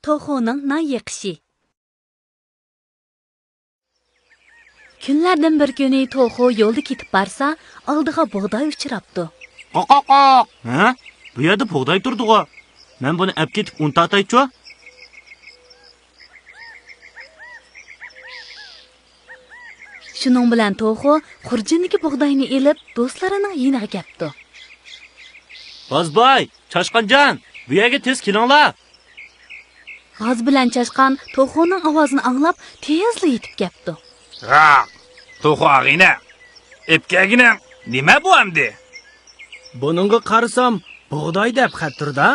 Toxo'ning non yiqishi. Kunlardan bir kuni Toxo yo'lda ketib borsa, oldiga bug'doy uchrabdi. Qoqoq. Ha? Bu yerda bug'doy turdi-ku. Men buni olib ketib untataychi. Shuning bilan Toxo xurjindagi bug'doyni elib, do'stlarining yiniga keldi. G'ozboy, Chashqanjon, bu yerga tez kelinglar. G'oz bilan Chashqan Toxoning ovozini anglab, tezla yetib keldi. Ha, To'xo ag'ina. Epkagina nima bu amdi? Buningga qarasam, bug'doy deb xat turda.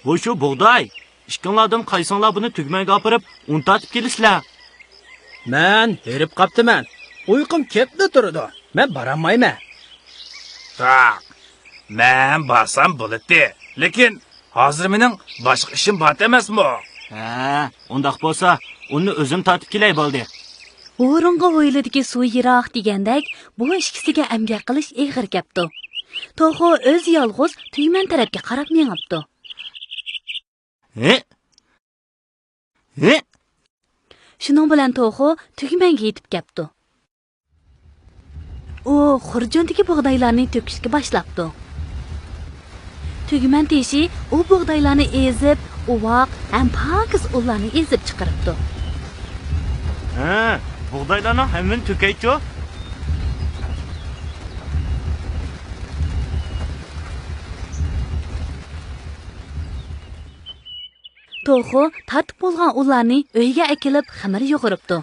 Bu shu bug'doy. Ishqinglardan qaysinglar buni tugmaga olib untatib kelisizlar. Men herib qaptiman. Uyqum ketdi turdi. Men boramayman. Ha, men borsam bo'ladi. Lekin hozir mening boshqa ishim bor emasmi? Ha, undaq bo'lsa, uni o'zim tatib kelay bo'ldi. O'ringa o'yladiki suv yiroq degandek, bu ikkisiga amgak qilish eg'ir kapdi. Toxo o'z yolg'iz tugman tarafga qarab mengibdi. Shuning bilan Toxo tugmanga yetib keldi. U xurjundagi bug'doylarni to'kishga boshlabdi. Tugman teshi u bug'doylarni ezib, uvoq ham pokiz ularni ezib chiqaribdi. Ha, bug'doylarni hammasini to'kaychi. Toxo tatib bo'lgan ularni uyga akilib xamir yo'g'iribdi.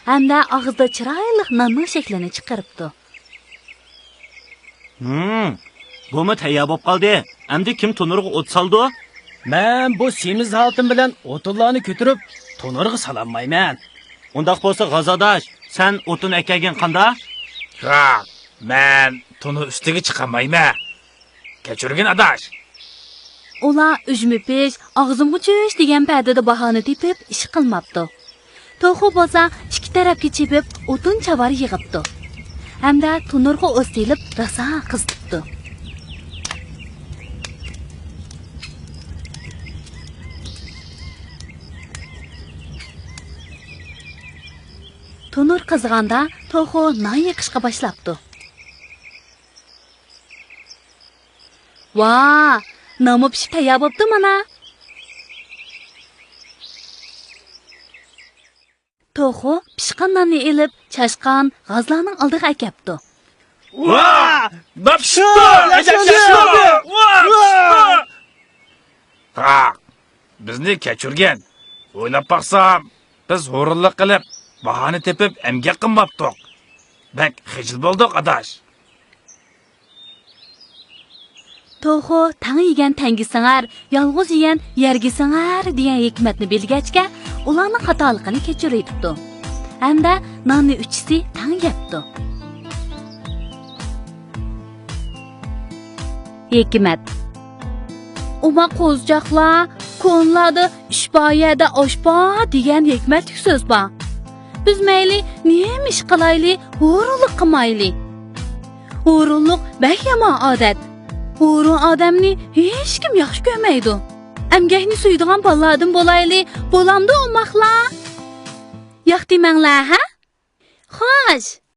Hamda og'izda chiroyli nonning shaklini chiqaribdi. Bumi tayyor bo'lib qoldi. Endi kim tunurga o't soldi? Men bu semiz haltim bilan o'tlarni ko'tarib, to'nirga salolmayman. Undaq bo'lsa, G'azodosh, sen o'tin akagin qanda? Ha, men tuni ustiga chiqamayman. Kechirgin adash. Ular ujmi-pesh, og'zimga cho'sh degan pardada bahona tepib ish qilmabdi. Toxo bo'lsa ikki tarafga chepib o'tin chavar yig'ibdi. Hamda tunurga o'stilib rosa qizibdi. Tunur qizg'anda Toxo non yiqishga boshlabdi. Va, nomi pishib tayyor bo'libdi mana. Toxo pishgan nonni elib, Chashqan g'ozlarning oldiga akapdi. Va! Bapshto! Ha! Bizni kechirgan. O'ylab baqsam, biz o'rinliq qilib, bahona tepib emgak qilmabdik. Bak, xijil bo'ldik adash. Toxo tang yegan tangi singar, yolg'iz yegan yerga singar degan hikmatni bilgachga, ularning xatoligini kechiribdi. Hamda nonni uchisi tang yebdi. Hikmat. Uma qo'zjaqlar, ko'nlarda ishboyada oshba degan hikmatli so'z bor. Biz mayli nima ish qilayli, o'rinlik qilmayli. O'rinlik bak yomon odat. O'rin odamni hech kim yaxshi ko'rmaydi. Amgakni suydigan bolalardan bo'layli, bo'lamdi o'maqlar. Yo'q demanglar, ha? Xo'sh.